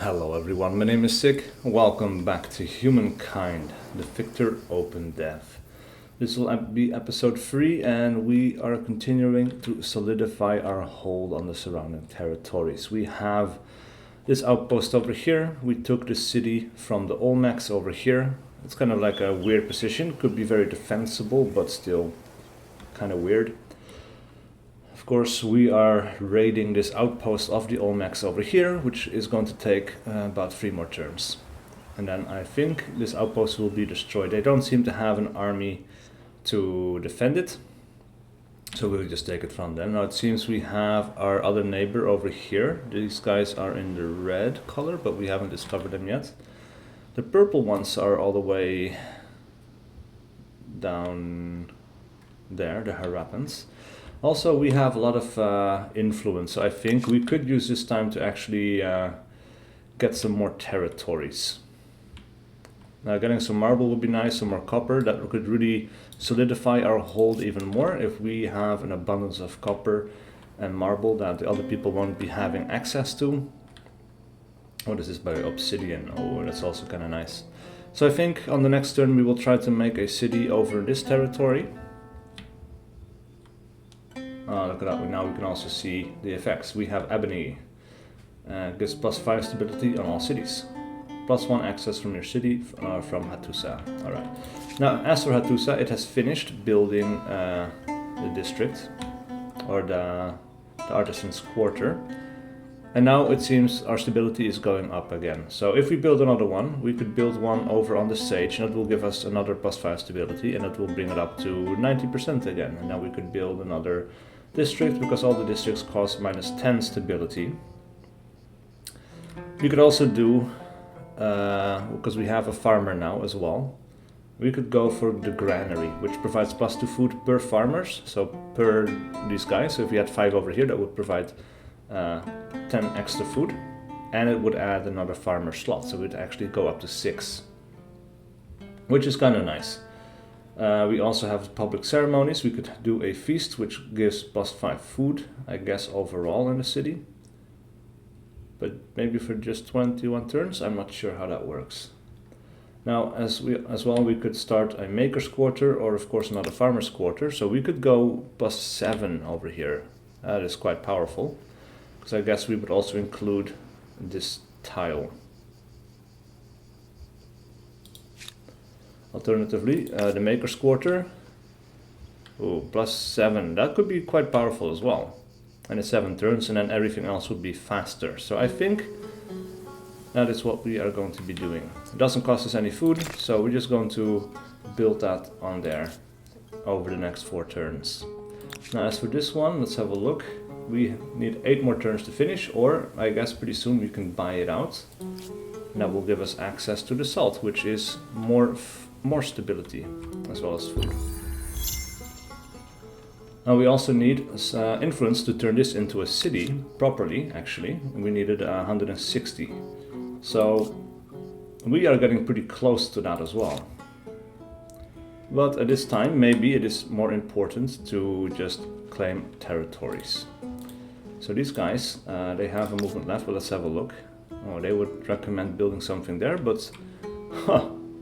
Hello everyone, my name is SiC. Welcome back to Humankind, the Victor Opendev. This will be episode 3 and we are continuing to solidify our hold on the surrounding territories. We have this outpost over here. We took the city from the Olmecs over here. It's kind of like a weird position, could be very defensible but still kind of weird. Of course, we are raiding this outpost of the Olmecs over here, which is going to take about 3 more turns. And then I think this outpost will be destroyed. They don't seem to have an army to defend it, so we'll just take it from them. Now it seems we have our other neighbor over here. These guys are in the red color, but we haven't discovered them yet. The purple ones are all the way down there, the Harappans. Also, we have a lot of influence, so I think we could use this time to actually get some more territories. Now, getting some marble would be nice, some more copper. That could really solidify our hold even more if we have an abundance of copper and marble that the other people won't be having access to. What is this by obsidian? Oh, that's also kind of nice. So I think on the next turn we will try to make a city over this territory. Look at that, now we can also see the effects. We have ebony, gives +5 stability on all cities. +1 access from your city from Hattusa. Alright. Now, as for Hattusa, it has finished building the district, or the artisan's quarter. And now it seems our stability is going up again. So if we build another one, we could build one over on the sage, and it will give us another +5 stability, and it will bring it up to 90% again. And now we could build another district, because all the districts cost -10 stability. We could also do, because we have a farmer now as well, we could go for the granary, which provides +2 food per farmers, so per these guys. So if we had 5 over here, that would provide 10 extra food, and it would add another farmer slot, so we'd actually go up to 6, which is kind of nice. We also have public ceremonies. We could do a feast, which gives +5 food, I guess, overall in the city. But maybe for just 21 turns, I'm not sure how that works. Now, as well, we could start a maker's quarter, or of course another farmer's quarter. So we could go +7 over here. That is quite powerful, because I guess we would also include this tile. Alternatively, the maker's quarter, +7, that could be quite powerful as well. And it's 7 turns, and then everything else would be faster. So I think that is what we are going to be doing. It doesn't cost us any food, so we're just going to build that on there over the next 4 turns. Now as for this one, let's have a look. We need 8 more turns to finish, or I guess pretty soon we can buy it out. And that will give us access to the salt, which is more stability, as well as food. Now we also need influence to turn this into a city properly, actually. We needed 160. So we are getting pretty close to that as well. But at this time, maybe it is more important to just claim territories. So these guys, they have a movement left, but let's have a look. Oh, they would recommend building something there, but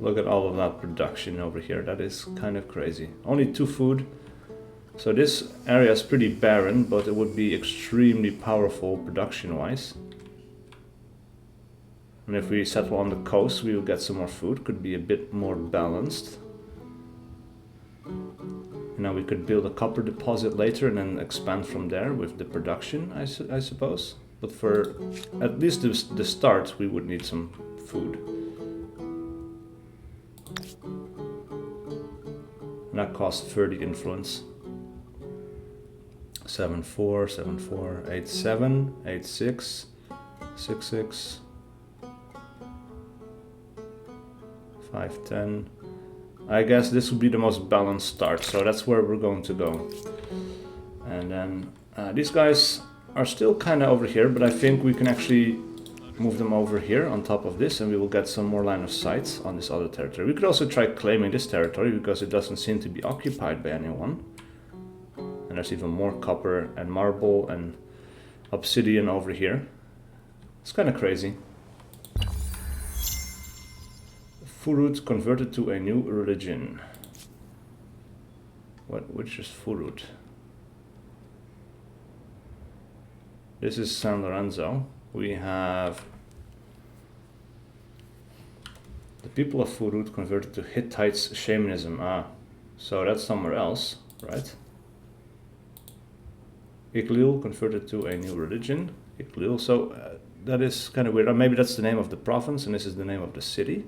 look at all of that production over here. That is kind of crazy. Only 2 food. So this area is pretty barren, but it would be extremely powerful production-wise. And if we settle on the coast, we will get some more food. Could be a bit more balanced. And now we could build a copper deposit later and then expand from there with the production, I suppose. But for at least the start, we would need some food. And that costs 30 influence. 7-4, 7-4, 8-7, 8-6, 6-6, 5-10. I guess this would be the most balanced start, so that's where we're going to go. And then these guys are still kind of over here, but I think we can actually move them over here on top of this, and we will get some more line of sight on this other territory. We could also try claiming this territory, because it doesn't seem to be occupied by anyone. And there's even more copper and marble and obsidian over here. It's kind of crazy. Furut converted to a new religion. Which is Furut? This is San Lorenzo. We have the people of Furut converted to Hittites shamanism. Ah, so that's somewhere else, right? Iglil converted to a new religion. Iglil, so that is kind of weird. Or maybe that's the name of the province and this is the name of the city.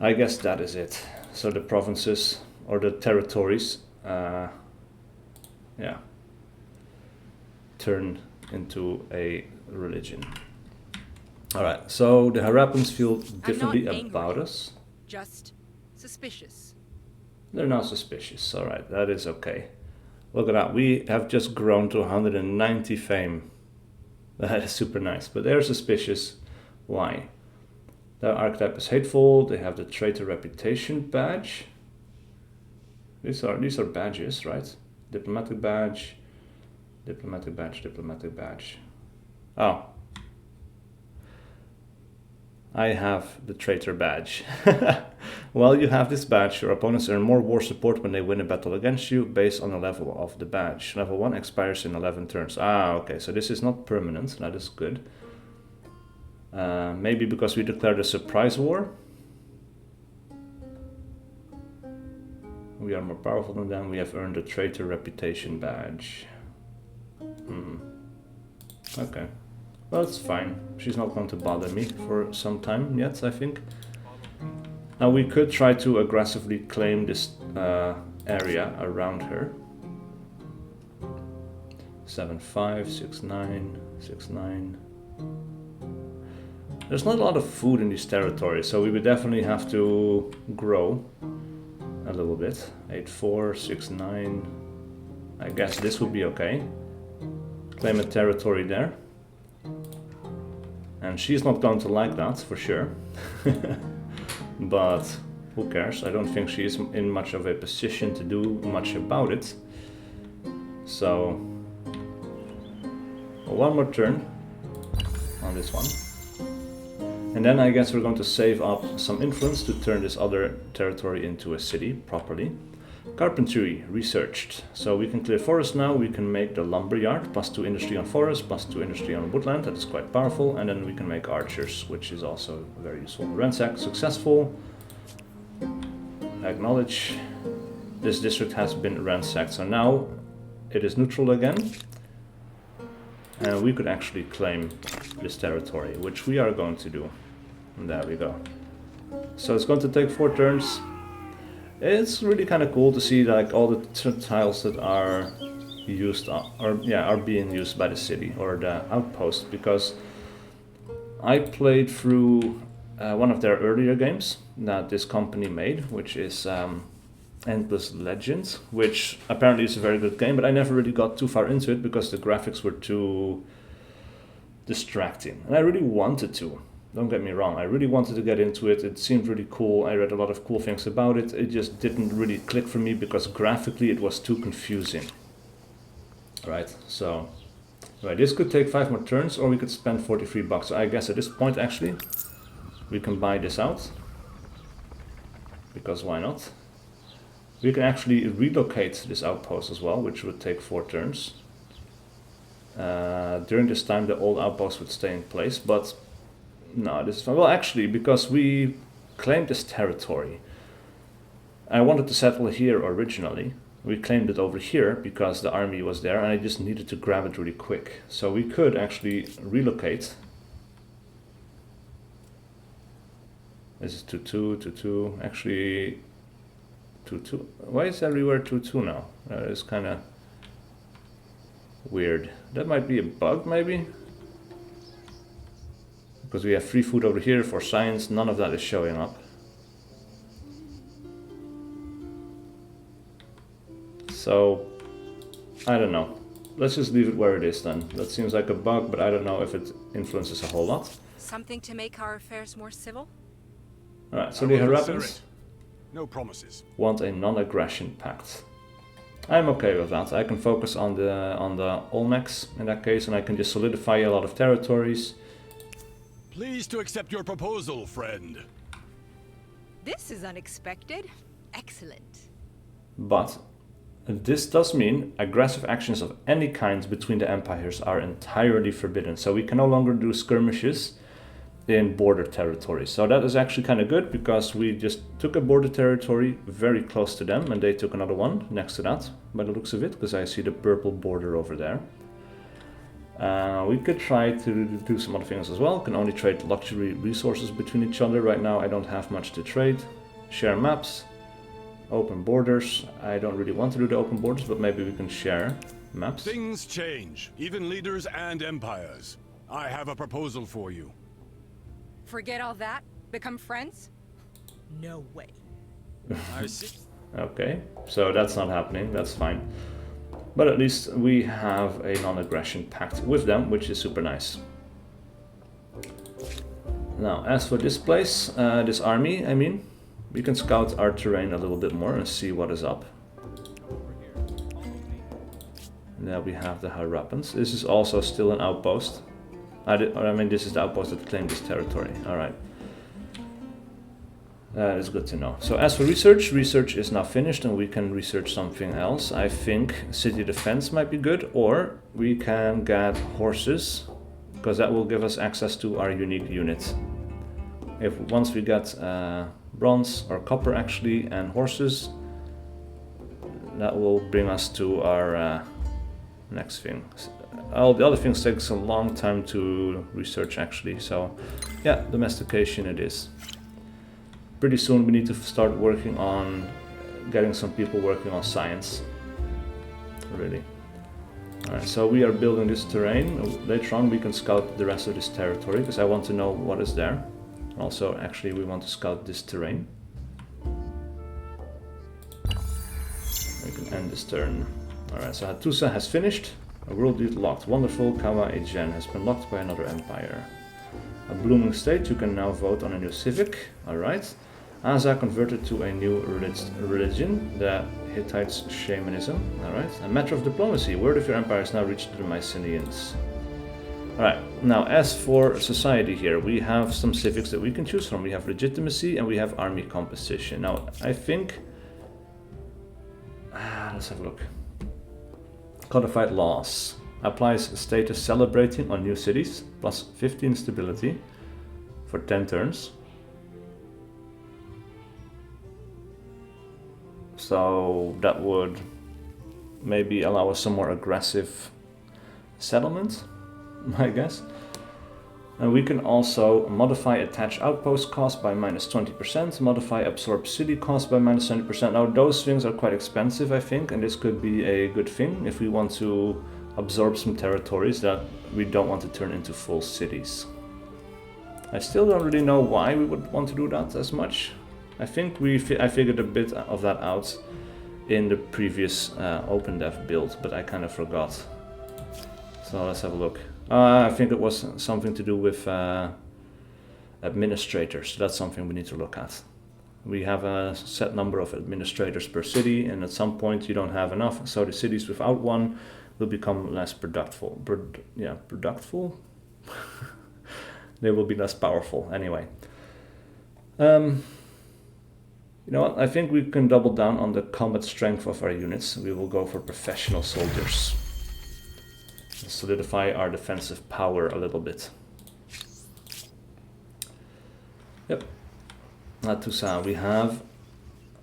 I guess that is it. So the provinces or the territories, yeah, turn into a religion. All right, so the Harappans feel differently about us. Just suspicious. They're not suspicious. All right, that is okay. Look at that. We have just grown to 190 fame. That is super nice, but they're suspicious. Why? Their archetype is hateful. They have the traitor reputation badge. These are badges, right? Diplomatic badge, diplomatic badge, diplomatic badge. Oh. I have the traitor badge. While you have this badge, your opponents earn more war support when they win a battle against you based on the level of the badge. Level 1 expires in 11 turns. Ah, okay, so this is not permanent. That is good. Maybe because we declared a surprise war. We are more powerful than them. We have earned a traitor reputation badge. Okay. Well, it's fine. She's not going to bother me for some time yet, I think. Now we could try to aggressively claim this area around her. 7-5, 6-9, 6-9. There's not a lot of food in these territories, so we would definitely have to grow a little bit. 8-4, 6-9. I guess this would be okay. Claim a territory there. And she's not going to like that, for sure. But who cares? I don't think she is in much of a position to do much about it. So, one more turn on this one. And then I guess we're going to save up some influence to turn this other territory into a city properly. Carpentry, researched. So we can clear forest now, we can make the lumberyard, +2 industry on forest, +2 industry on woodland, that is quite powerful, and then we can make archers, which is also very useful. Ransack, successful. Acknowledge. This district has been ransacked, so now it is neutral again. And we could actually claim this territory, which we are going to do. And there we go. So it's going to take 4 turns. It's really kind of cool to see like all the tiles that are used are being used by the city or the outpost, because I played through one of their earlier games that this company made, which is Endless Legends, which apparently is a very good game, but I never really got too far into it because the graphics were too distracting, and I really wanted to. Don't get me wrong, I really wanted to get into it. It seemed really cool. I read a lot of cool things about it. It just didn't really click for me because graphically it was too confusing. Right, so right, this could take 5 more turns, or we could spend 43 bucks. So I guess at this point actually we can buy this out, because why not? We can actually relocate this outpost as well, which would take 4 turns. During this time the old outpost would stay in place, but no, this is fine. Well, actually, because we claimed this territory, I wanted to settle here originally. We claimed it over here because the army was there and I just needed to grab it really quick. So we could actually relocate. This is 2-2, 2-2, actually 2-2. Why is everywhere 2-2 now? It's kind of weird. That might be a bug, maybe? Because we have free food over here for science, none of that is showing up. So, I don't know. Let's just leave it where it is then. That seems like a bug, but I don't know if it influences a whole lot. Something to make our affairs more civil? Alright, so the Harappans no promises. want a non-aggression pact. I'm okay with that. I can focus on the Olmecs in that case, and I can just solidify a lot of territories. Pleased to accept your proposal, friend. This is unexpected. Excellent. But this does mean aggressive actions of any kind between the empires are entirely forbidden. So we can no longer do skirmishes in border territory. So that is actually kind of good, because we just took a border territory very close to them, and they took another one next to that, by the looks of it, because I see the purple border over there. We could try to do some other things as well. Can only trade luxury resources between each other. Right now I don't have much to trade. Share maps. Open borders. I don't really want to do the open borders, but maybe we can share maps. Things change, even leaders and empires. I have a proposal for you. Forget all that? Become friends? No way. I see. Okay, so that's not happening, that's fine. But at least we have a non-aggression pact with them, which is super nice. Now, as for this place, this army, I mean, we can scout our terrain a little bit more and see what is up. There we have the Harappans. This is also still an outpost. I mean, this is the outpost that claimed this territory. Alright. That is good to know. So as for research, research is now finished and we can research something else. I think city defense might be good, or we can get horses, because that will give us access to our unique unit. If once we get bronze or copper actually and horses, that will bring us to our next thing. All the other things takes a long time to research actually, so yeah, domestication it is. Pretty soon we need to start working on getting some people working on science, really. Alright, so we are building this terrain. Later on we can scout the rest of this territory, because I want to know what is there. Also, actually, we want to scout this terrain. We can end this turn. Alright, so Hattusa has finished. A world lead locked. Wonderful. Kawa Ejen has been locked by another empire. A blooming state. You can now vote on a new civic. Alright. Asa converted to a new religion, the Hittites' shamanism. Alright. A matter of diplomacy. Word of your empire has now reached the Mycenaeans. Alright, now as for society here, we have some civics that we can choose from. We have legitimacy and we have army composition. Now, I think... let's have a look. Codified laws. Applies status celebrating on new cities, plus 15 stability for 10 turns. So that would maybe allow us some more aggressive settlement, I guess. And we can also modify attach outpost cost by minus 20%, modify absorb city cost by minus 20%. Now those things are quite expensive, I think, and this could be a good thing if we want to absorb some territories that we don't want to turn into full cities. I still don't really know why we would want to do that as much. I think I figured a bit of that out in the previous Opendev build, but I kind of forgot. So let's have a look. I think it was something to do with administrators. That's something we need to look at. We have a set number of administrators per city, and at some point you don't have enough, so the cities without one will become less productful. Productful? They will be less powerful anyway. You know what, I think we can double down on the combat strength of our units. We will go for professional soldiers. Solidify our defensive power a little bit. Yep. Hattusa, we have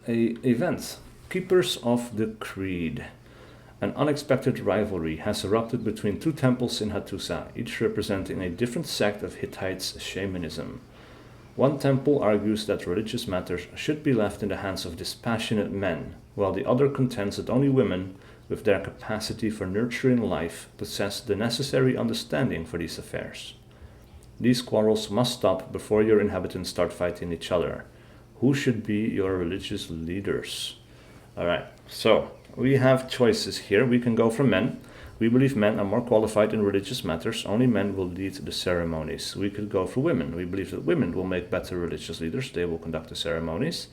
a event. Keepers of the Creed. An unexpected rivalry has erupted between two temples in Hattusa, each representing a different sect of Hittites' shamanism. One temple argues that religious matters should be left in the hands of dispassionate men, while the other contends that only women, with their capacity for nurturing life, possess the necessary understanding for these affairs. These quarrels must stop before your inhabitants start fighting each other. Who should be your religious leaders? Alright, so we have choices here. We can go for men. We believe men are more qualified in religious matters. Only men will lead the ceremonies. We could go for women. We believe that women will make better religious leaders. They will conduct the ceremonies.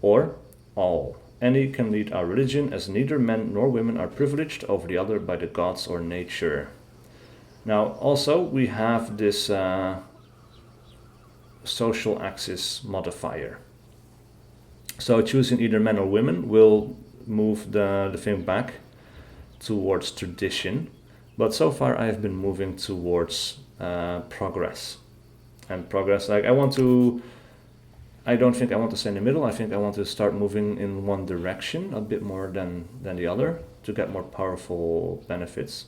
Or all. Any can lead our religion, as neither men nor women are privileged over the other by the gods or nature. Now, also, we have this social axis modifier. So choosing either men or women will move the thing back towards tradition. But so far I have been moving towards progress. And progress, like I don't think I want to stay in the middle. I think I want to start moving in one direction a bit more than the other to get more powerful benefits.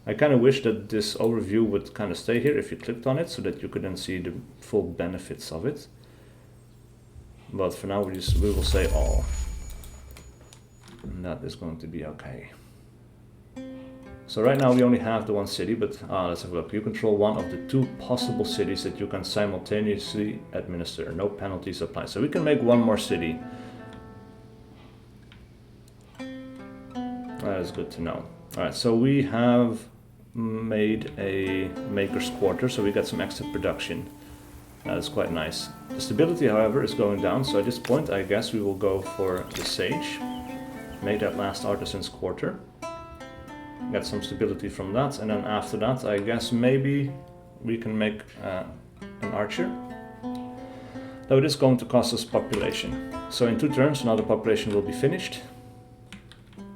I kind of wish that this overview would kind of stay here if you clicked on it so that you could then see the full benefits of it. But for now we will say all. And that is going to be okay. So right now we only have the one city, but let's have a look. You control one of the 2 possible cities that you can simultaneously administer. No penalties apply. So we can make one more city. That is good to know. Alright, so we have made a maker's quarter, so we got some extra production. That is quite nice. The stability, however, is going down, so at this point I guess we will go for the sage. Make that last artisan's quarter. Get some stability from that, and then after that I guess maybe we can make an archer. Though it is going to cost us population. So in 2 turns now the population will be finished.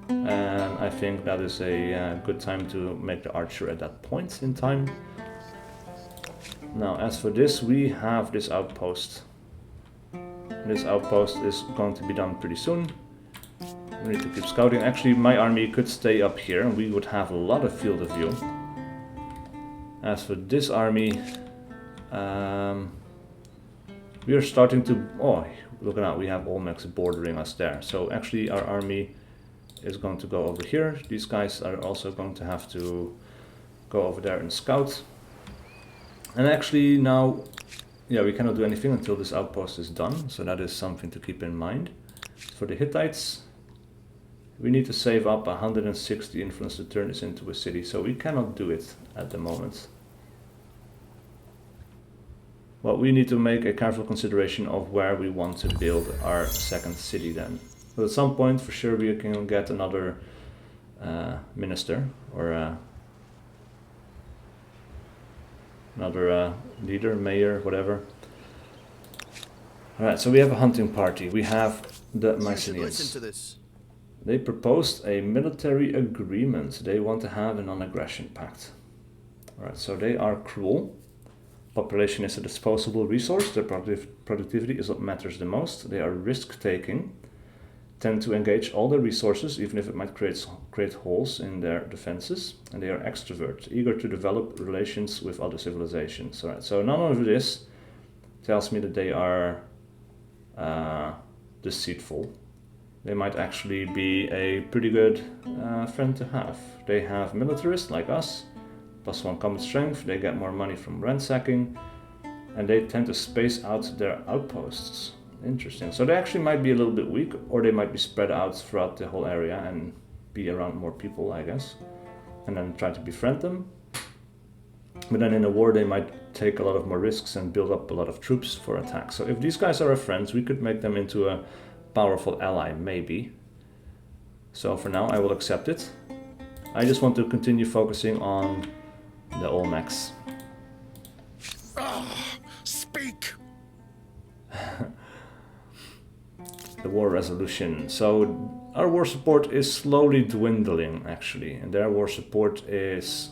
And I think that is a good time to make the archer at that point in time. Now as for this, we have this outpost. This outpost is going to be done pretty soon. We need to keep scouting. Actually, my army could stay up here and we would have a lot of field of view. As for this army, we are starting to... Oh, look at that, we have Olmecs bordering us there. So actually our army is going to go over here. These guys are also going to have to go over there and scout. And actually now, yeah, we cannot do anything until this outpost is done. So that is something to keep in mind. For the Hittites, we need to save up 160 influence to turn this into a city, so we cannot do it at the moment. Well, we need to make a careful consideration of where we want to build our second city then. But at some point, for sure, we can get another minister or another leader, mayor, whatever. Alright, so we have a hunting party. We have the Mycenaeans. They proposed a military agreement. They want to have a non-aggression pact. Alright, so they are cruel. Population is a disposable resource. Their productivity is what matters the most. They are risk-taking. Tend to engage all their resources, even if it might create holes in their defenses. And they are extrovert, eager to develop relations with other civilizations. Alright, so none of this tells me that they are deceitful. They might actually be a pretty good friend to have. They have militarists like us, +1 combat strength, they get more money from ransacking, and they tend to space out their outposts. Interesting. So they actually might be a little bit weak, or they might be spread out throughout the whole area and be around more people, I guess, and then try to befriend them. But then in a war they might take a lot of more risks and build up a lot of troops for attack. So if these guys are our friends, we could make them into a powerful ally, maybe. So for now I will accept it. I just want to continue focusing on the Olmecs. Speak! The war resolution. So our war support is slowly dwindling actually, and their war support is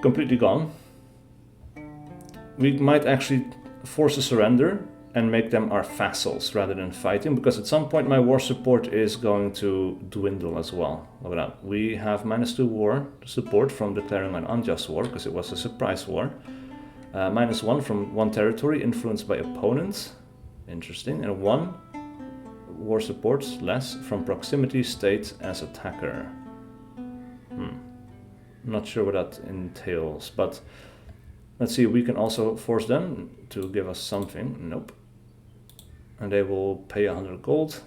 completely gone. We might actually force a surrender and make them our vassals rather than fighting, because at some point my war support is going to dwindle as well. Look at that. We have -2 war support from declaring an unjust war, because it was a surprise war. -1 from 1 territory influenced by opponents. Interesting. And 1 war support less from proximity state as attacker. Not sure what that entails, but let's see, we can also force them to give us something. Nope. And they will pay 100 gold.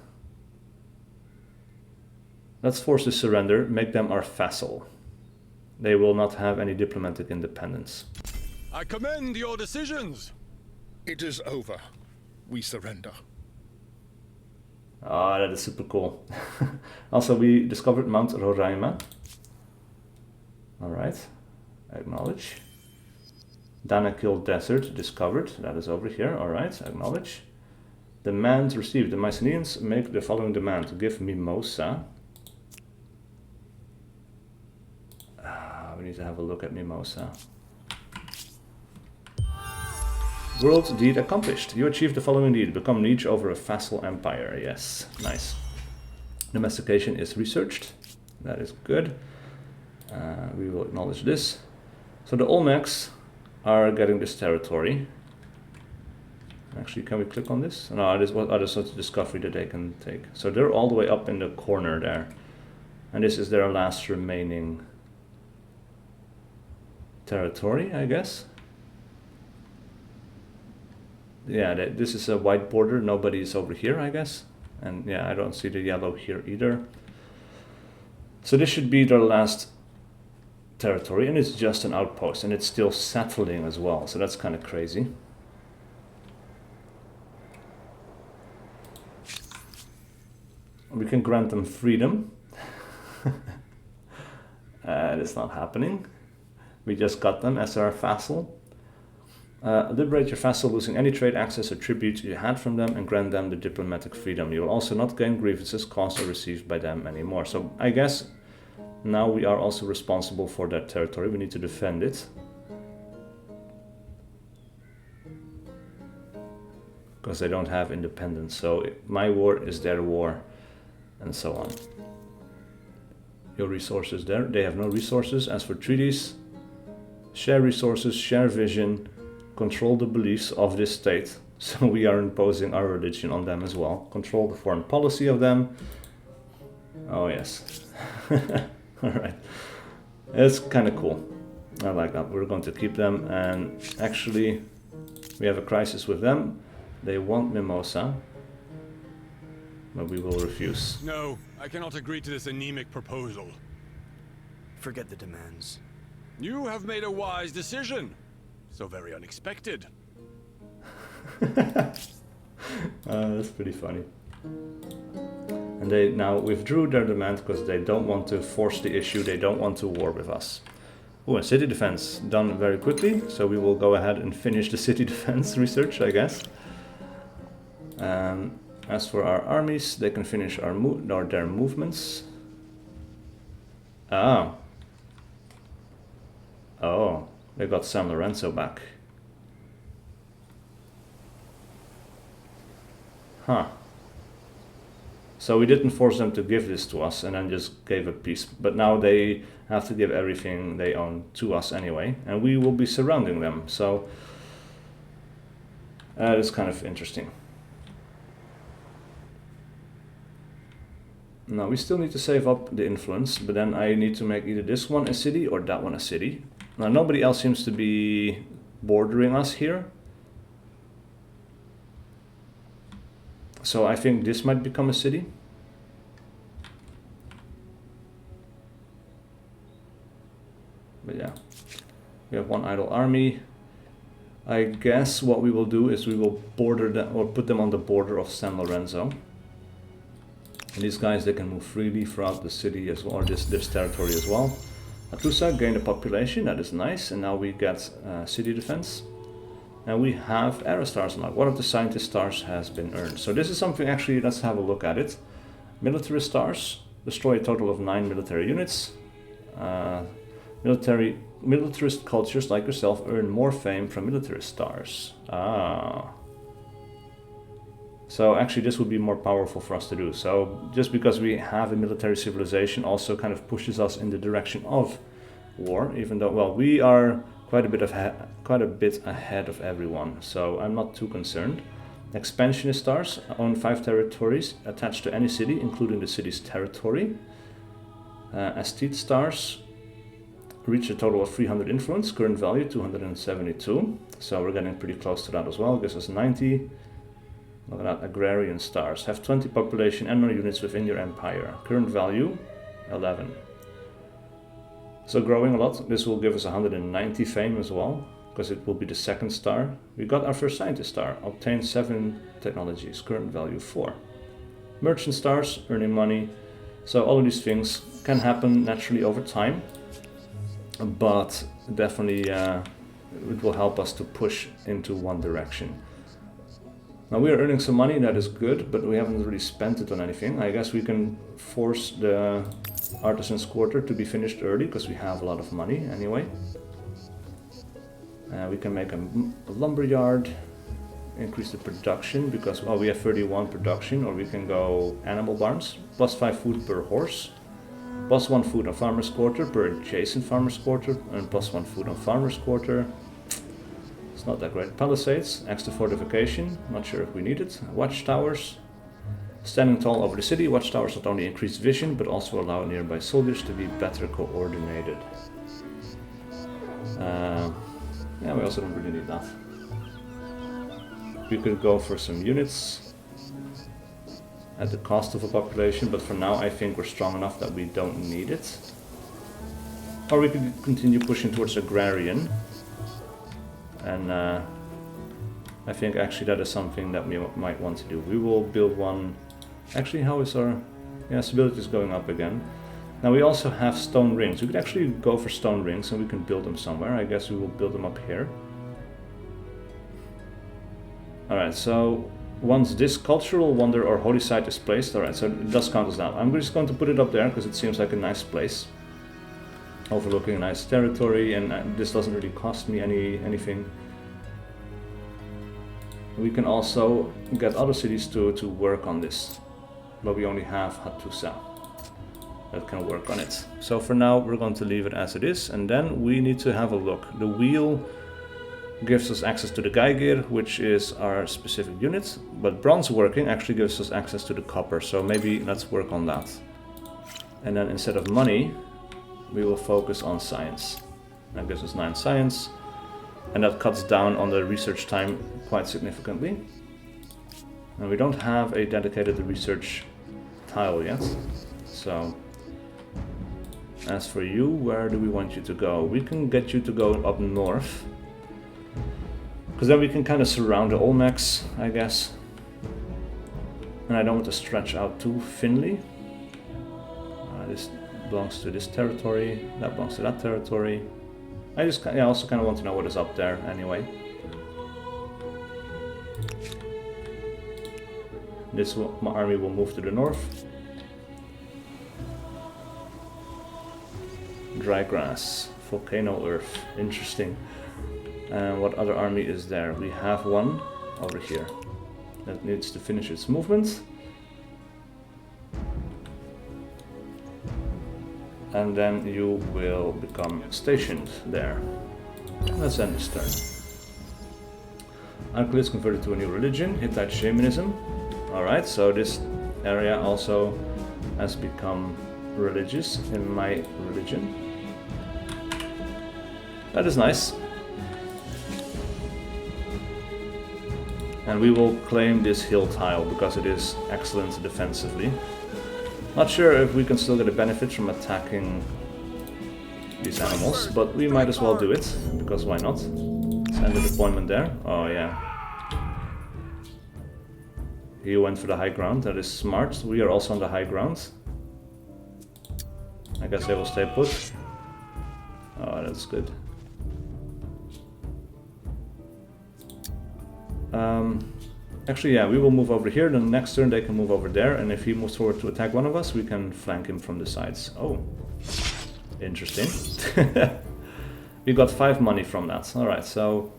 Let's force the surrender, make them our vassal. They will not have any diplomatic independence. I commend your decisions. It is over. We surrender. Ah, that is super cool. Also, we discovered Mount Roraima. Alright, acknowledge. Danakil Desert discovered. That is over here. Alright, acknowledge. Demand received. The Mycenaeans make the following demand to give Mimosa. We need to have a look at Mimosa. World deed accomplished. You achieved the following deed. Become liege over a vassal empire. Yes, nice. Domestication is researched. That is good. We will acknowledge this. So the Olmecs are getting this territory. Actually, can we click on this? No, this was other sorts of discovery that they can take. So they're all the way up in the corner there. And this is their last remaining territory, I guess. Yeah, this is a white border. Nobody's over here, I guess. And yeah, I don't see the yellow here either. So this should be their last territory, and it's just an outpost, and it's still settling as well. So that's kind of crazy. We can grant them freedom. It's not happening. We just got them as our vassal. Liberate your vassal, losing any trade access or tribute you had from them, and grant them the diplomatic freedom. You will also not gain grievances caused or received by them anymore. So I guess now we are also responsible for that territory. We need to defend it. Because they don't have independence. So my war is their war, and so on. Your resources there. They have no resources. As for treaties, share resources, share vision, control the beliefs of this state. So we are imposing our religion on them as well. Control the foreign policy of them. Oh yes. Alright. It's kind of cool. I like that. We're going to keep them, and actually we have a crisis with them. They want Mimosa, but we will refuse. No, I cannot agree to this anemic proposal. Forget the demands. You have made a wise decision. So very unexpected. That's pretty funny. And they now withdrew their demand because they don't want to force the issue. They don't want to war with us. Oh, and city defense done very quickly. So we will go ahead and finish the city defense research, I guess. As for our armies, they can finish their movements. Ah. Oh, they got San Lorenzo back. Huh. So we didn't force them to give this to us and then just gave a piece. But now they have to give everything they own to us anyway. And we will be surrounding them. So that is kind of interesting. Now we still need to save up the influence. But then I need to make either this one a city or that one a city. Now nobody else seems to be bordering us here. So I think this might become a city. But yeah, we have one idle army. I guess what we will do is we will border them, or put them on the border of San Lorenzo. And these guys, they can move freely throughout the city as well, or this territory as well. Atusa gained a population, that is nice, and now we get city defense. And we have arrow stars unlocked. One of the scientist stars has been earned. So this is something, actually, let's have a look at it. Military stars, destroy a total of 9 military units. Militarist cultures like yourself earn more fame from military stars. Ah. So actually this would be more powerful for us to do. So just because we have a military civilization also kind of pushes us in the direction of war, even though, well, we are quite a bit ahead of everyone, so I'm not too concerned. Expansionist stars own 5 territories attached to any city, including the city's territory. Esthete stars reach a total of 300 influence, current value 272, so we're getting pretty close to that as well. Gives us 90. Look at that. Agrarian stars have 20 population and no units within your empire, current value 11. So growing a lot. This will give us 190 fame as well, because it will be the 2nd star. We got our first scientist star, obtained 7 technologies, current value 4. Merchant stars, earning money. So all of these things can happen naturally over time, but definitely it will help us to push into one direction. Now we are earning some money, that is good, but we haven't really spent it on anything. I guess we can force the Artisan's Quarter to be finished early, because we have a lot of money anyway. We can make a lumber yard, increase the production, because well, we have 31 production, or we can go animal barns, +5 food per horse, +1 food on Farmer's Quarter per adjacent Farmer's Quarter, and +1 food on Farmer's Quarter. It's not that great. Palisades, extra fortification, not sure if we need it. Watchtowers, standing tall over the city. Watchtowers not only increase vision, but also allow nearby soldiers to be better coordinated. Yeah, we also don't really need that. We could go for some units at the cost of a population, but for now I think we're strong enough that we don't need it. Or we could continue pushing towards agrarian. And I think actually that is something that we might want to do. We will build one. Actually, how is our... Yeah, stability is going up again. Now we also have stone rings. We could actually go for stone rings and we can build them somewhere. I guess we will build them up here. Alright, so once this cultural wonder or holy site is placed, alright, so it does count as that. I'm just going to put it up there because it seems like a nice place. Overlooking a nice territory, and this doesn't really cost me anything. We can also get other cities to work on this, but we only have Hattusa that can work on it. So for now we're going to leave it as it is, and then we need to have a look. The wheel gives us access to the Geigir, which is our specific unit, but bronze working actually gives us access to the copper, so maybe let's work on that. And then instead of money, we will focus on science. That gives us 9 science, and that cuts down on the research time quite significantly. And we don't have a dedicated research tile yet. So, as for you, where do we want you to go? We can get you to go up north, because then we can kind of surround the Olmecs, I guess. And I don't want to stretch out too thinly. This belongs to this territory, that belongs to that territory. I also kind of want to know what is up there anyway. My army will move to the north. Dry grass, volcano earth, interesting. And what other army is there? We have one over here that needs to finish its movement. And then you will become stationed there. Let's end this turn. Alkali is converted to a new religion, Hittite shamanism. Alright, so this area also has become religious in my religion. That is nice. And we will claim this hill tile because it is excellent defensively. Not sure if we can still get a benefit from attacking these animals, but we might as well do it, because why not? Let's end the deployment there. Oh yeah. He went for the high ground, that is smart. We are also on the high ground. I guess they will stay put. Oh, that's good. Actually, yeah, we will move over here. The next turn they can move over there, and if he moves forward to attack one of us, we can flank him from the sides. Oh, interesting. We got 5 money from that. Alright, so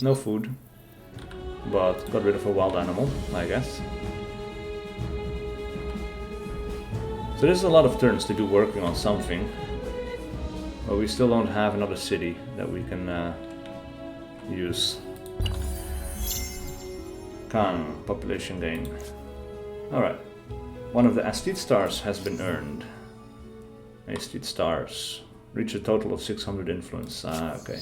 no food, but got rid of a wild animal, I guess. So this is a lot of turns to be working on something, but we still don't have another city that we can use. Khan, population gain. Alright. One of the Aesthete stars has been earned. Aesthete stars. Reach a total of 600 influence. Okay.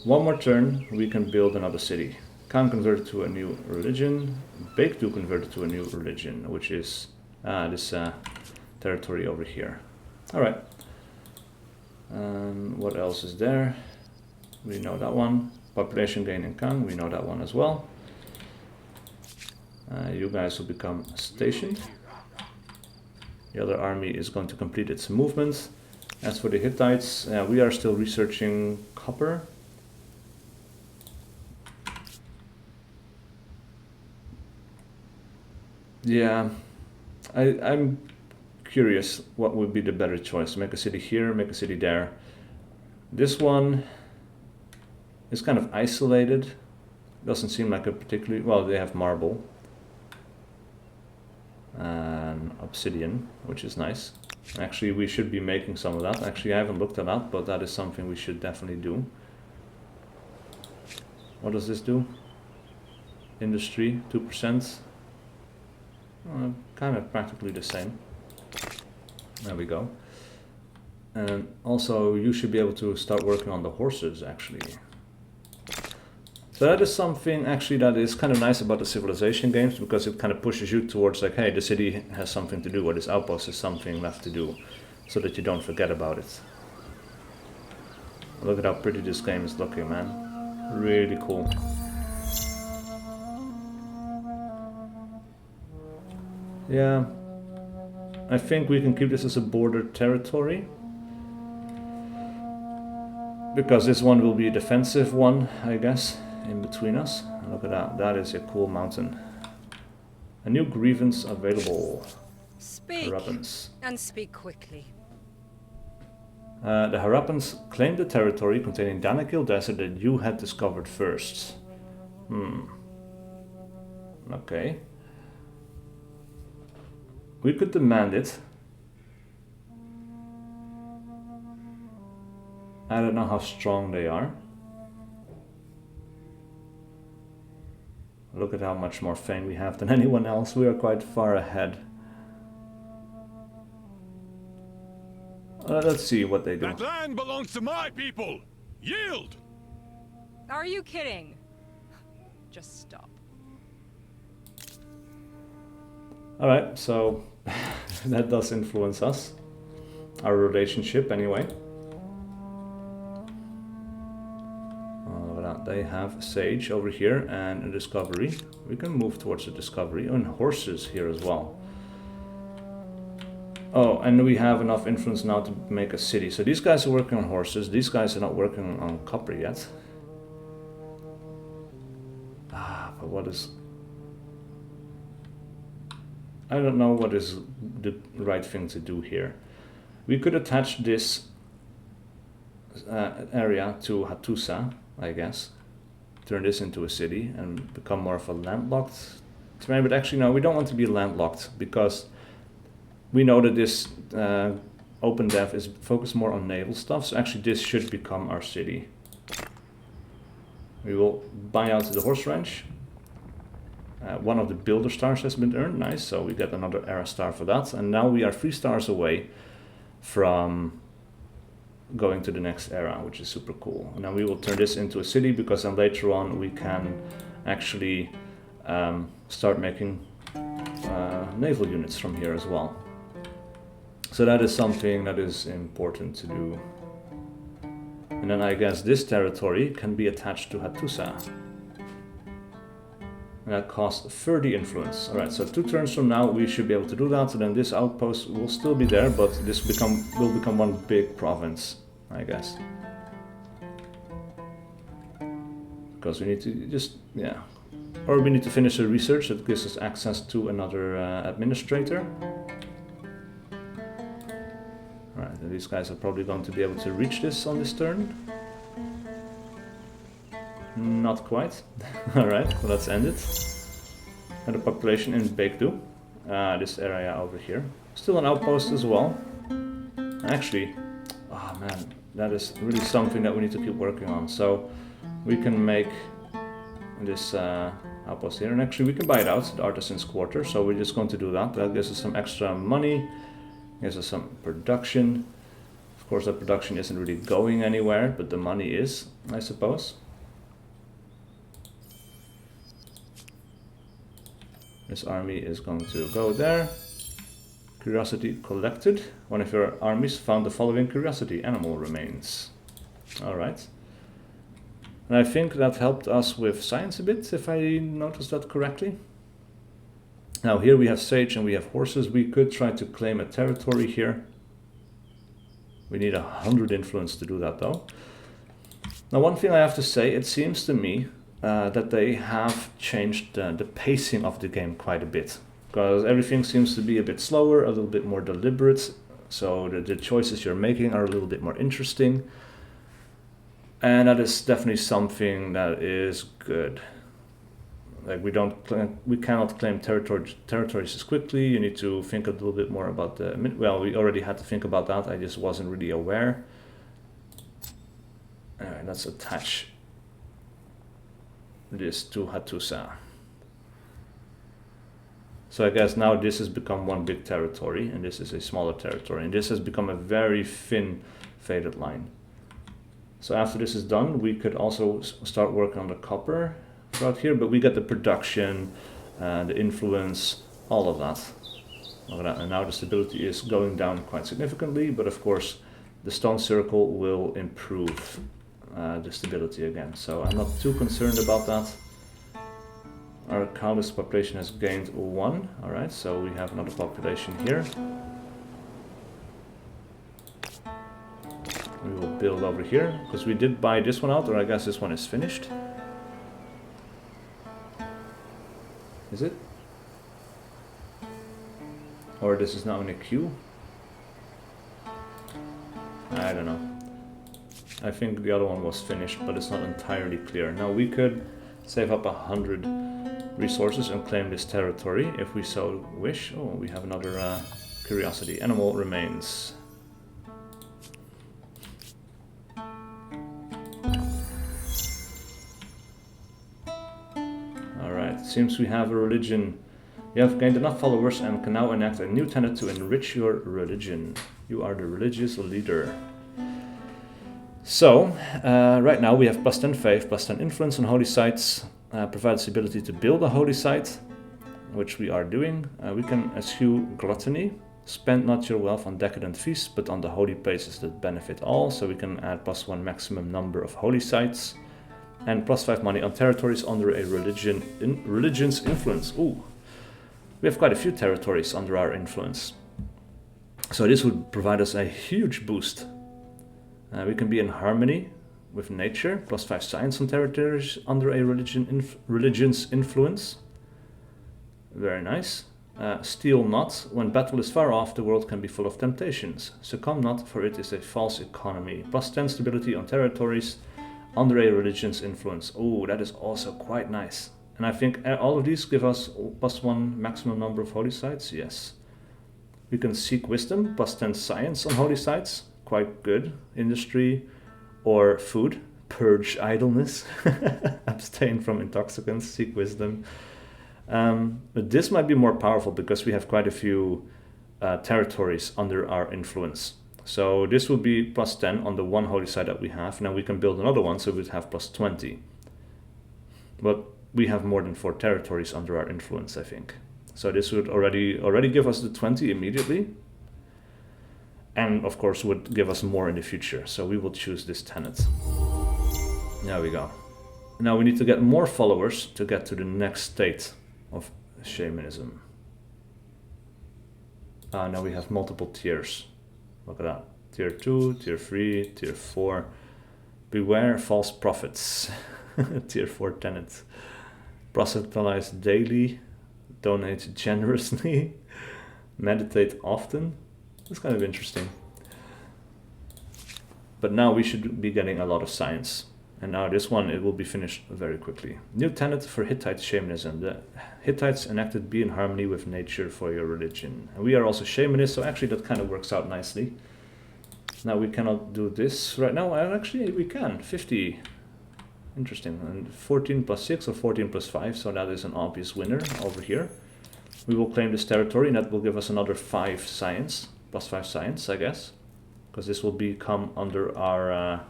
One more turn, we can build another city. Khan converted to a new religion. Baekdu converted to a new religion, which is this territory over here. Alright. What else is there? We know that one. Population gain in Khan, we know that one as well. You guys will become stationed. The other army is going to complete its movement. As for the Hittites, we are still researching copper. Yeah, I'm curious what would be the better choice. Make a city here, make a city there. This one is kind of isolated. Doesn't seem like a particularly... Well, they have marble. And obsidian, which is nice. Actually, we should be making some of that. Actually, I haven't looked at that, but that is something we should definitely do. What does this do? Industry, 2%. Kind of practically the same. There we go. And also, you should be able to start working on the horses, actually. So that is something, actually, that is kind of nice about the civilization games, because it kind of pushes you towards, like, hey, the city has something to do, or this outpost has something left to do, so that you don't forget about it. Look at how pretty this game is looking, man. Really cool. Yeah, I think we can keep this as a border territory, because this one will be a defensive one, I guess, in between us. Look at that, that is a cool mountain. A new grievance available. Speak, Harappans. and speak quickly. The Harappans claimed the territory containing Danakil Desert that you had discovered first. Okay. We could demand it. I don't know how strong they are. Look at how much more fame we have than anyone else. We are quite far ahead. Let's see what they do. That land belongs to my people! Yield! Are you kidding? Just stop. Alright, so that does influence us. Our relationship, anyway. They have Sage over here and a Discovery. We can move towards the Discovery. And horses here as well. Oh, and we have enough influence now to make a city. So these guys are working on horses. These guys are not working on copper yet. But what is... I don't know what is the right thing to do here. We could attach this area to Hattusa, I guess. Turn this into a city and become more of a landlocked terrain. But actually, no, we don't want to be landlocked, because we know that this Opendev is focused more on naval stuff. So actually, this should become our city. We will buy out the horse ranch. One of the builder stars has been earned. Nice, so we get another era star for that. And now we are 3 stars away from going to the next era, which is super cool. Now we will turn this into a city, because then later on we can actually start making naval units from here as well. So that is something that is important to do. And then I guess this territory can be attached to Hattusa. And that costs 30 influence. Alright, so 2 turns from now we should be able to do that. So then this outpost will still be there, but this will become one big province, I guess. Because we need to just, yeah. Or we need to finish the research that gives us access to another administrator. Alright, and these guys are probably going to be able to reach this on this turn. Not quite. Alright, well, let's end it. And the population in Baekdu. This area over here. Still an outpost as well. Actually, oh man, that is really something that we need to keep working on. So we can make this outpost here. And actually we can buy it out, the Artisan's Quarter. So we're just going to do that. That gives us some extra money. Gives us some production. Of course, that production isn't really going anywhere, but the money is, I suppose. This army is going to go there. Curiosity collected. One of your armies found the following curiosity: animal remains. Alright. And I think that helped us with science a bit, if I noticed that correctly. Now here we have sage and we have horses. We could try to claim a territory here. We need 100 influence to do that though. Now one thing I have to say, it seems to me that they have changed the pacing of the game quite a bit. Because everything seems to be a bit slower, a little bit more deliberate. So the choices you're making are a little bit more interesting. And that is definitely something that is good. Like we cannot claim territories as quickly. You need to think a little bit more about the, well, we already had to think about that. I just wasn't really aware. Alright, let's attach this to Hattusa. So I guess now this has become one big territory, and this is a smaller territory, and this has become a very thin faded line. So after this is done, we could also start working on the copper throughout here, but we get the production, the influence, all of that. Look at that. And now the stability is going down quite significantly, but of course the stone circle will improve the stability again. So I'm not too concerned about that. Our colonist population has gained 1. Alright, so we have another population here. We will build over here, because we did buy this one out, or I guess this one is finished. Is it? Or this is now in a queue? I don't know. I think the other one was finished, but it's not entirely clear. Now we could save up 100 resources and claim this territory if we so wish. Oh, we have another curiosity. Animal remains. Alright, seems we have a religion. You have gained enough followers and can now enact a new tenet to enrich your religion. You are the religious leader. So, right now we have plus 10 faith, plus 10 influence on holy sites. Provides the ability to build a holy site, which we are doing. We can eschew gluttony. Spend not your wealth on decadent feasts, but on the holy places that benefit all. So we can add plus 1 maximum number of holy sites. And plus 5 money on territories under a religion's influence. Ooh, we have quite a few territories under our influence. So this would provide us a huge boost. We can be in harmony with nature, plus 5 science on territories under a religion's influence. Very nice. Steal not. When battle is far off, the world can be full of temptations. Succumb not, for it is a false economy. Plus 10 stability on territories under a religion's influence. Oh, that is also quite nice. And I think all of these give us plus 1 maximum number of holy sites. Yes. We can seek wisdom, plus 10 science on holy sites. Quite good. Industry or food. Purge idleness. Abstain from intoxicants. Seek wisdom. But this might be more powerful because we have quite a few territories under our influence. So this would be plus 10 on the one holy site that we have. Now we can build another one, so we'd have plus 20. But we have more than 4 territories under our influence, I think. So this would already give us the 20 immediately. And of course would give us more in the future. So we will choose this tenet. There we go. Now we need to get more followers to get to the next state of shamanism. Now we have multiple tiers. Look at that. Tier 2, Tier 3, Tier 4. Beware false prophets. Tier 4 tenet. Proselytize daily. Donate generously. Meditate often. That's kind of interesting. But now we should be getting a lot of science. And now this one, it will be finished very quickly. New tenet for Hittite shamanism. The Hittites enacted be in harmony with nature for your religion. And we are also shamanists, so actually that kind of works out nicely. Now we cannot do this right now. Actually, we can. 50. Interesting. And 14 plus 6 or 14 plus 5, so that is an obvious winner over here. We will claim this territory, and that will give us another 5 science. Plus 5 science, I guess. Because this will become under our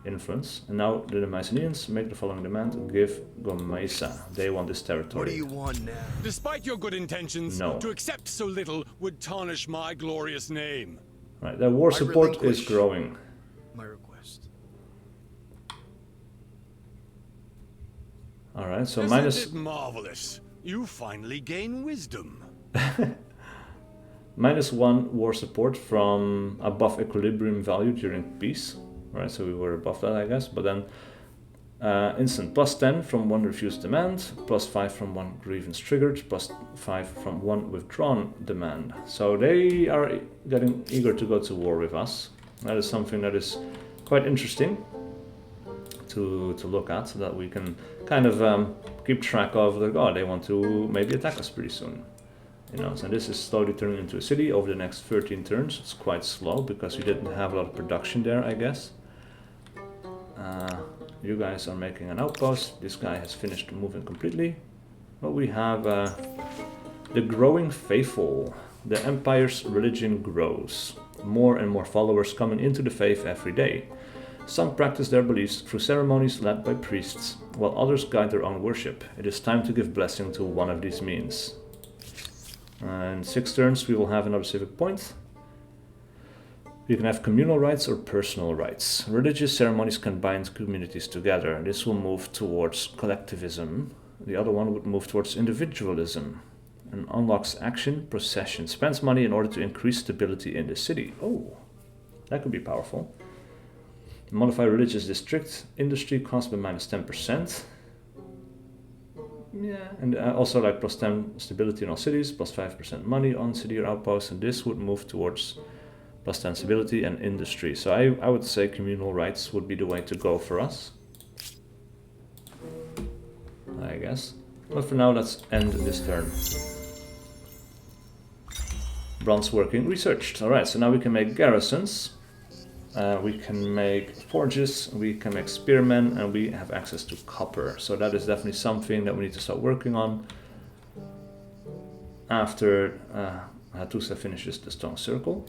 influence. And now the Mycenaeans make the following demand. Give Gomesa. They want this territory. What do you want now? Despite your good intentions, No. to accept so little would tarnish my glorious name. Right, their war I support is relinquish growing. My request. Alright, so Isn't minus... it marvelous? You finally gain wisdom. -1 war support from above equilibrium value during peace. Right, so we were above that, I guess. But then instant +10 from 1 refused demand, +5 from 1 grievance triggered, +5 from 1 withdrawn demand. So they are getting eager to go to war with us. That is something that is quite interesting to look at, so that we can kind of keep track of, like, oh, they want to maybe attack us pretty soon. You know, so this is slowly turning into a city over the next 13 turns. It's quite slow because we didn't have a lot of production there, I guess. You guys are making an outpost. This guy has finished moving completely. But we have the growing faithful. The empire's religion grows. More and more followers coming into the faith every day. Some practice their beliefs through ceremonies led by priests, while others guide their own worship. It is time to give blessing to one of these means. In 6 turns we will have another civic point. You can have communal rights or personal rights. Religious ceremonies can bind communities together. This will move towards collectivism. The other one would move towards individualism. And unlocks action, procession. Spends money in order to increase stability in the city. Oh, that could be powerful. Modify religious district. Industry cost by -10%. Yeah, and also like +10 stability in all cities, +5% money on city or outposts. And this would move towards +10 stability and industry. So I would say communal rights would be the way to go for us, I guess. But for now, let's end this turn. Bronze working researched. Alright, so now we can make garrisons. We can make forges, we can make spearmen, and we have access to copper. So that is definitely something that we need to start working on after Hattusa finishes the stone circle.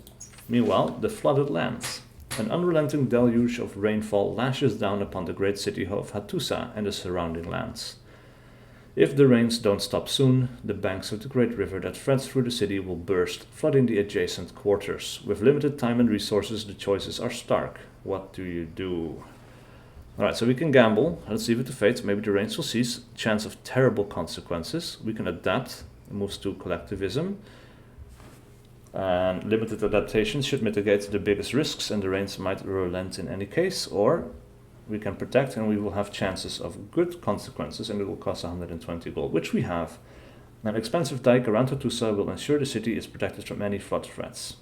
Meanwhile, the flooded lands. An unrelenting deluge of rainfall lashes down upon the great city of Hattusa and the surrounding lands. If the rains don't stop soon, the banks of the great river that threads through the city will burst, flooding the adjacent quarters. With limited time and resources, the choices are stark. What do you do? Alright, so we can gamble. Let's leave it to fate. Maybe the rains will cease. Chance of terrible consequences. We can adapt. It moves to collectivism. And limited adaptation should mitigate the biggest risks, and the rains might relent in any case. Or we can protect, and we will have chances of good consequences, and it will cost 120 gold, which we have. An expensive dike around Hattusa will ensure the city is protected from any flood threats.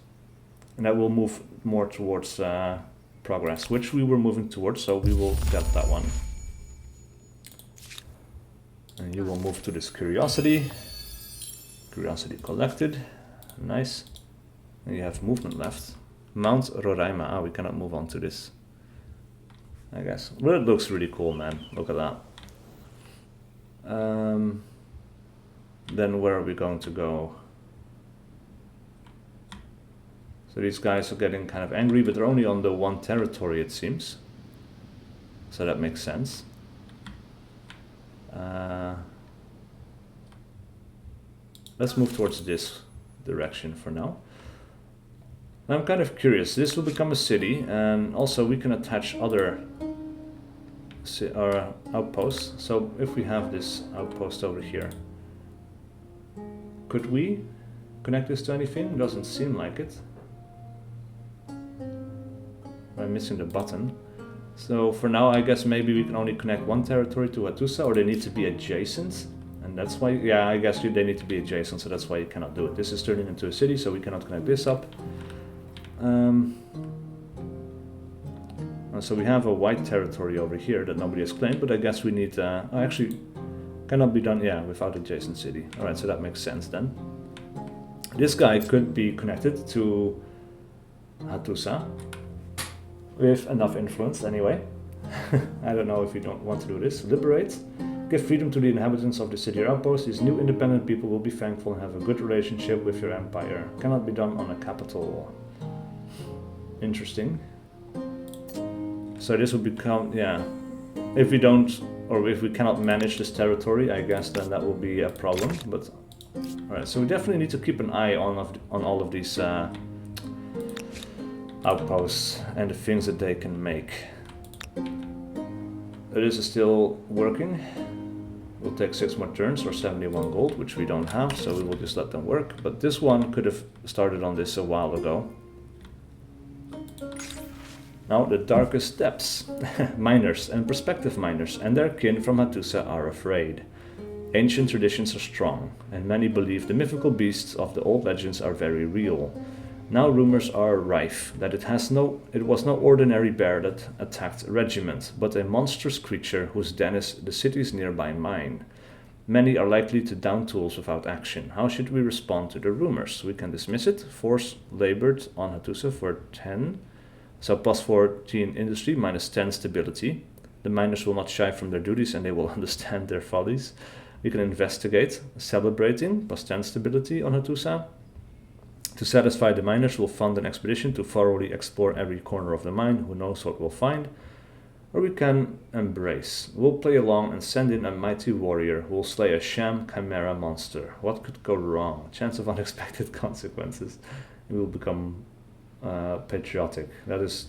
And that will move more towards progress, which we were moving towards, so we will get that one. And you will move to this curiosity. Curiosity collected. Nice. And you have movement left. Mount Roraima. Ah, we cannot move on to this, I guess. Well, it looks really cool, man. Look at that. Then where are we going to go? So these guys are getting kind of angry, but they're only on the one territory, it seems. So that makes sense. Let's move towards this direction for now. I'm kind of curious. This will become a city, and also we can attach other outposts. So if we have this outpost over here, could we connect this to anything? Doesn't seem like it. I'm missing the button. So for now, I guess maybe we can only connect one territory to Hattusa, or they need to be adjacent. And that's why, yeah, I guess they need to be adjacent, so that's why you cannot do it. This is turning into a city, so we cannot connect this up. So we have a white territory over here that nobody has claimed, but I guess we need, actually, cannot be done, yeah, without adjacent city. Alright, so that makes sense then. This guy could be connected to Hattusa with enough influence anyway. I don't know if you don't want to do this. Liberate. Give freedom to the inhabitants of the city or outpost. These new independent people will be thankful and have a good relationship with your empire. Cannot be done on a capital. Interesting. So this will become, yeah. If we don't, or if we cannot manage this territory, I guess then that will be a problem. But alright, so we definitely need to keep an eye on all of these outposts and the things that they can make. It is still working. will take 6 more turns or 71 gold, which we don't have, so we will just let them work. But this one could have started on this a while ago. Now, the darkest depths. Miners and prospective miners and their kin from Hattusa are afraid. Ancient traditions are strong, and many believe the mythical beasts of the old legends are very real. Now rumors are rife that it was no ordinary bear that attacked a regiment, but a monstrous creature whose den is the city's nearby mine. Many are likely to down tools without action. How should we respond to the rumors? We can dismiss it. Force labored on Hattusa for 10. So plus 14 industry, minus 10 stability. The miners will not shy from their duties and they will understand their follies. We can investigate. Celebrating, plus 10 stability on Hattusa. To satisfy the miners, we'll fund an expedition to thoroughly explore every corner of the mine. Who knows what we'll find? Or we can embrace. We'll play along and send in a mighty warrior who will slay a sham chimera monster. What could go wrong? Chance of unexpected consequences. We will become patriotic. That is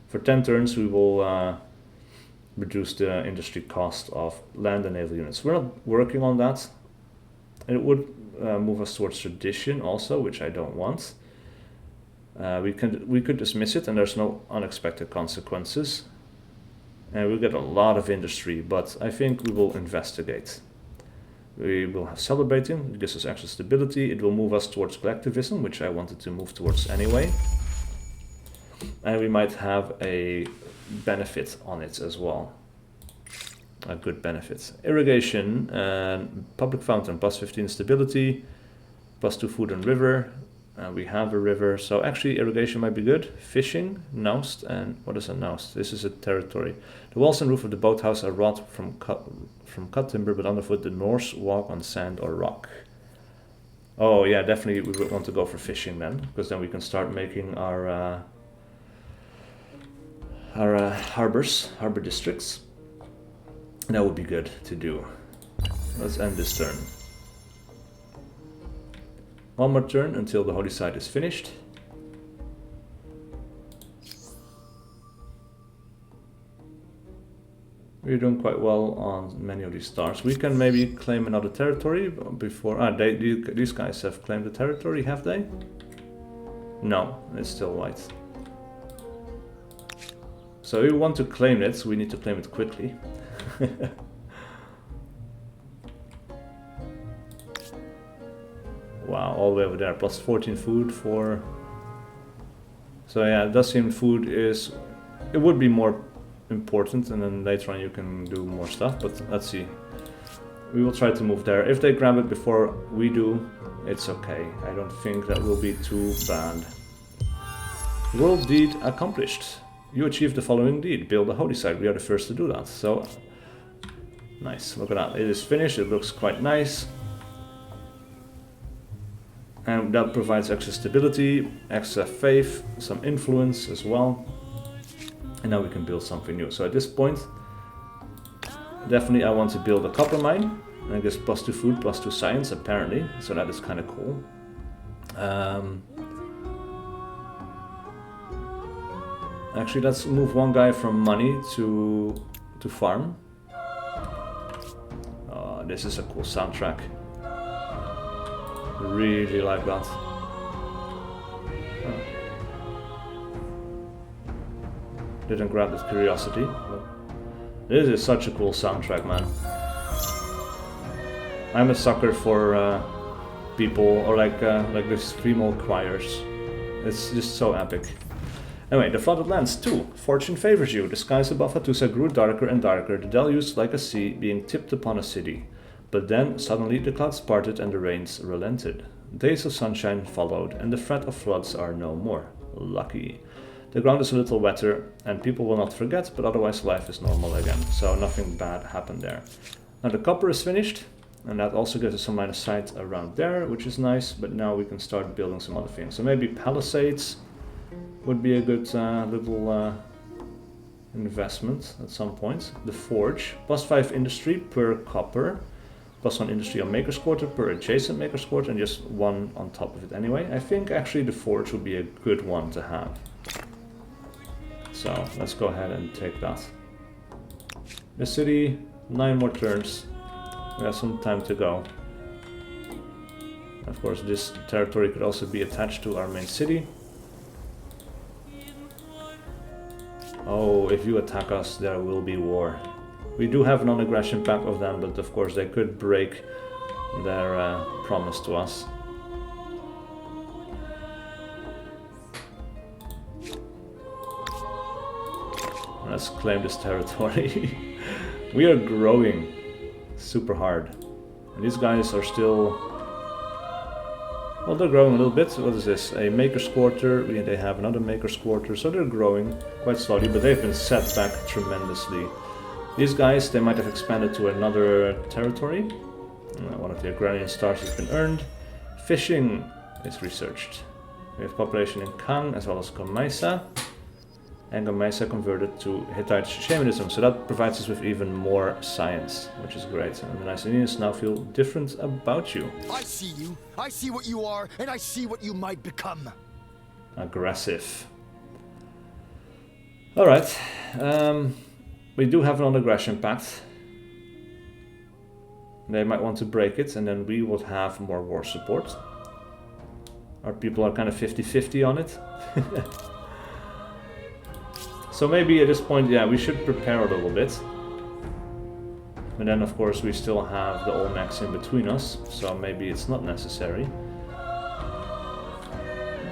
for 10 turns we will reduce the industry cost of land and naval units. We're not working on that. It would move us towards tradition also, which I don't want. We could dismiss it and there's no unexpected consequences. And we'll get a lot of industry, but I think we will investigate. We will have celebrating, it gives us extra stability. It will move us towards collectivism, which I wanted to move towards anyway. And we might have a benefit on it as well. A good benefit. Irrigation and public fountain, plus 15 stability, plus 2 food and river. We have a river, so actually irrigation might be good. Fishing, Naust, and what is a Naust? This is a territory. The walls and roof of the boathouse are wrought from cut timber, but underfoot the Norse walk on sand or rock. Oh yeah, definitely we would want to go for fishing then, because then we can start making our harbor districts. And that would be good to do. Let's end this turn. One more turn until the holy site is finished. We're doing quite well on many of these stars. We can maybe claim another territory before... these guys have claimed the territory, have they? No, it's still white. So we want to claim it, so we need to claim it quickly. Wow, all the way over there, plus 14 food for... So yeah, it does seem food is... It would be more important and then later on you can do more stuff, but let's see. We will try to move there. If they grab it before we do, it's okay. I don't think that will be too bad. World deed accomplished. You achieved the following deed. Build a holy site. We are the first to do that. So, nice. Look at that. It is finished. It looks quite nice. And that provides extra stability, extra faith, some influence as well. And now we can build something new. So at this point, definitely I want to build a copper mine. And I guess plus 2 food, plus 2 science apparently. So that is kind of cool. Actually, let's move one guy from money to farm. This is a cool soundtrack. Really like that. Didn't grab that curiosity. This is such a cool soundtrack, man. I'm a sucker for people or like these female choirs. It's just so epic. Anyway, the flooded lands 2. Fortune favors you. The skies above Hattusa grew darker and darker, the deluge like a sea being tipped upon a city. But then, suddenly, the clouds parted and the rains relented. Days of sunshine followed, and the threat of floods are no more. Lucky. The ground is a little wetter, and people will not forget, but otherwise life is normal again. So nothing bad happened there. Now the copper is finished, and that also gives us some line of sight around there, which is nice, but now we can start building some other things. So maybe palisades would be a good little investment at some point. The forge, plus 5 industry per copper, plus 1 industry on Maker's Quarter per adjacent Maker's Quarter, and just 1 on top of it anyway. I think actually the forge would be a good one to have. So let's go ahead and take that. The city, 9 more turns. We have some time to go. Of course, this territory could also be attached to our main city. Oh, if you attack us, there will be war. We do have a non-aggression pact of them, but of course they could break their promise to us. Let's claim this territory. We are growing super hard. And these guys are still... Well, they're growing a little bit. What is this? A maker's quarter. They have another maker's quarter. So they're growing quite slowly, but they've been set back tremendously. These guys, they might have expanded to another territory. One of the agrarian stars has been earned. Fishing is researched. We have population in Kang as well as Kamaisa. And Kamaisa converted to Hittite shamanism, so that provides us with even more science, which is great. And the Nicenians now feel different about you. I see you, I see what you are, and I see what you might become. Aggressive. Alright, we do have an non-aggression pact. They might want to break it, and then we would have more war support. Our people are kind of 50-50 on it. So maybe at this point, yeah, we should prepare a little bit. And then of course we still have the Olmecs in between us, so maybe it's not necessary.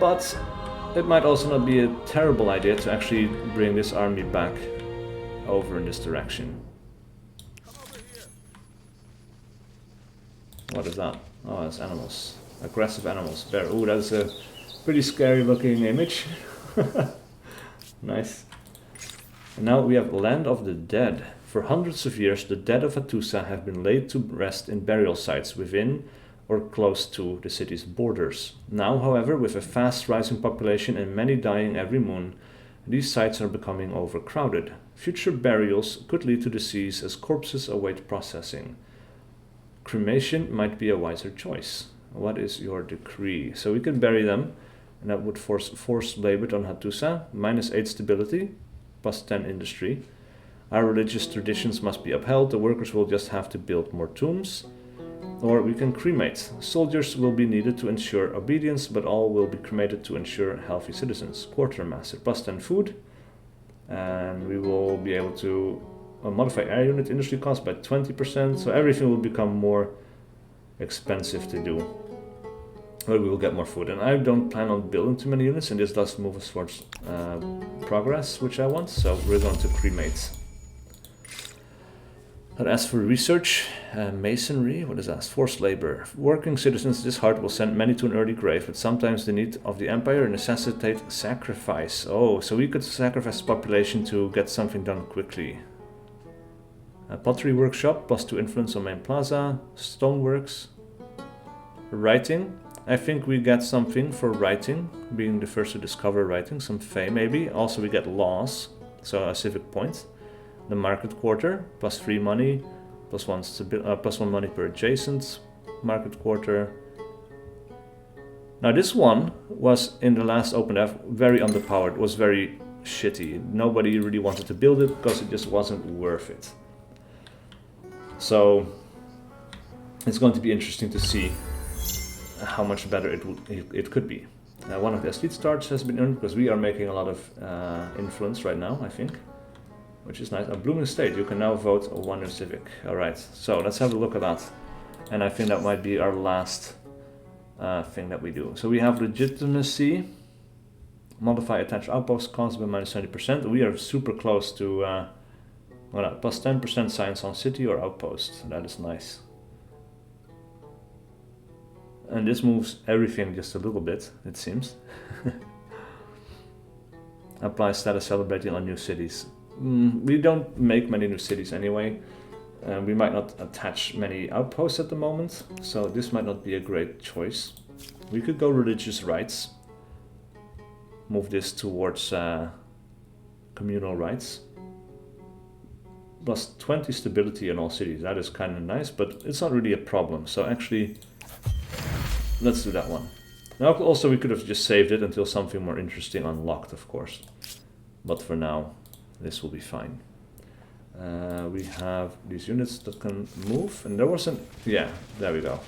But it might also not be a terrible idea to actually bring this army back over in this direction. What is that? Oh, it's animals. Aggressive animals. Bear. Ooh, that's a pretty scary looking image. Nice. And now we have Land of the Dead. For hundreds of years, the dead of Hattusa have been laid to rest in burial sites within or close to the city's borders. Now, however, with a fast rising population and many dying every moon, these sites are becoming overcrowded. Future burials could lead to disease as corpses await processing. Cremation might be a wiser choice. What is your decree? So we can bury them, and that would force forced labor on Hattusa, -8 stability, +10 industry. Our religious traditions must be upheld, the workers will just have to build more tombs. Or we can cremate. Soldiers will be needed to ensure obedience, but all will be cremated to ensure healthy citizens. Quartermaster, +10 food. And we will be able to modify air unit industry cost by 20%, so everything will become more expensive to do. But we will get more food, and I don't plan on building too many units, and this does move us towards progress, which I want, so we're going to cremate. And as for research, masonry, what is that? Forced labor. Working citizens this hard will send many to an early grave, but sometimes the need of the empire necessitate sacrifice. Oh, so we could sacrifice population to get something done quickly. A pottery workshop, +2 influence on main plaza. Stoneworks. Writing. I think we get something for writing, being the first to discover writing, some fame maybe. Also we get laws, so a civic point. The market quarter, +3 money, +1 money per adjacent market quarter. Now this one was in the last Opendev very underpowered, was very shitty. Nobody really wanted to build it because it just wasn't worth it. So it's going to be interesting to see how much better it could be. One of the elite starts has been earned because we are making a lot of influence right now, I think, which is nice. A blooming state, you can now vote one new civic. Alright, so let's have a look at that. And I think that might be our last thing that we do. So we have legitimacy, modify attached outpost cost by -20%. We are super close to +10% science on city or outpost. That is nice. And this moves everything just a little bit, it seems. Apply status celebrating on new cities. We don't make many new cities anyway. We might not attach many outposts at the moment, so this might not be a great choice. We could go religious rights. Move this towards communal rights. +20 stability in all cities. That is kind of nice, but it's not really a problem. So actually, let's do that one. Now also we could have just saved it until something more interesting unlocked, of course. But for now, this will be fine. We have these units that can move, and there wasn't... Yeah, there we go.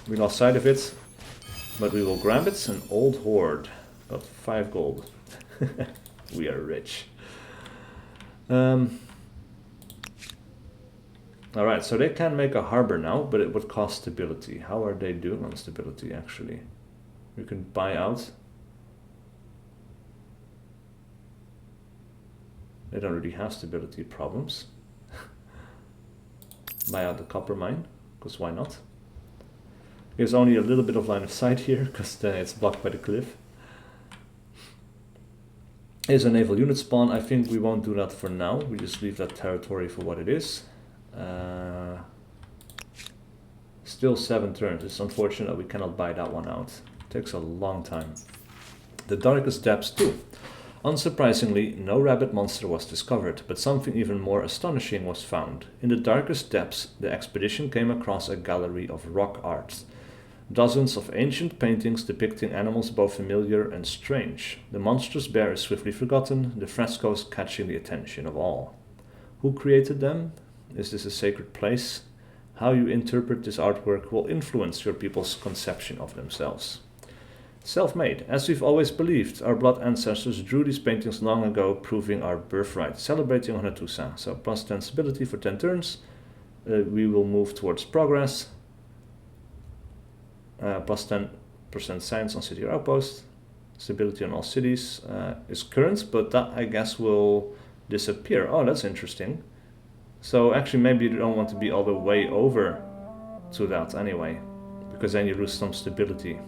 We lost sight of it, but we will grab it. An old horde. Got 5 gold. We are rich. Alright, so they can make a harbor now, but it would cost stability. How are they doing on stability, actually? We can buy out. They don't really have stability problems. Buy out the copper mine, because why not? There's only a little bit of line of sight here, because it's blocked by the cliff. Here's a naval unit spawn. I think we won't do that for now. We just leave that territory for what it is. Still 7 turns. It's unfortunate that we cannot buy that one out. Takes a long time. The darkest depths too. Unsurprisingly, no rabbit monster was discovered, but something even more astonishing was found. In the darkest depths, the expedition came across a gallery of rock art. Dozens of ancient paintings depicting animals both familiar and strange. The monstrous bear is swiftly forgotten, the frescoes catching the attention of all. Who created them? Is this a sacred place? How you interpret this artwork will influence your people's conception of themselves. Self-made. As we've always believed, our blood ancestors drew these paintings long ago, proving our birthright. Celebrating Honatusa. So plus 10 stability for 10 turns. We will move towards progress. Plus 10% science on city or outpost. Stability on all cities is current, but that I guess will disappear. Oh, that's interesting. So actually maybe you don't want to be all the way over to that anyway, because then you lose some stability.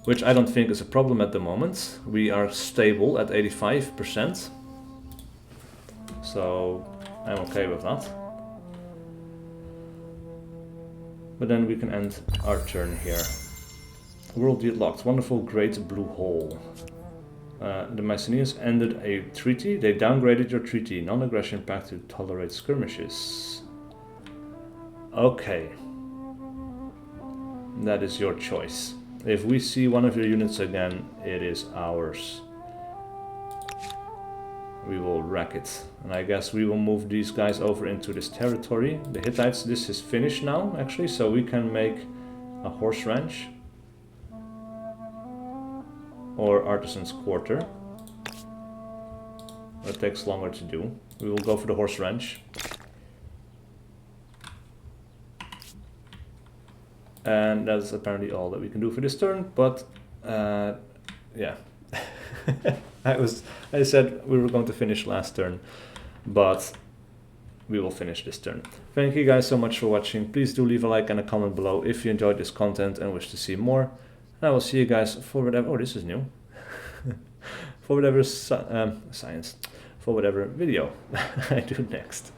Which I don't think is a problem at the moment. We are stable at 85%. So I'm okay with that. But then we can end our turn here. World deadlocked. Wonderful great blue hole. The Mycenaeans ended a treaty. They downgraded your treaty. Non-aggression pact to tolerate skirmishes. Okay. That is your choice. If we see one of your units again, it is ours. We will wreck it. And I guess we will move these guys over into this territory. The Hittites, this is finished now, actually, so we can make a horse ranch. Or artisan's quarter. That takes longer to do. We will go for the horse ranch. And that's apparently all that we can do for this turn, but yeah. I said we were going to finish last turn, but we will finish this turn. Thank you guys so much for watching. Please do leave a like and a comment below if you enjoyed this content and wish to see more. And I will see you guys for whatever, oh, this is new. For whatever science, for whatever video I do next.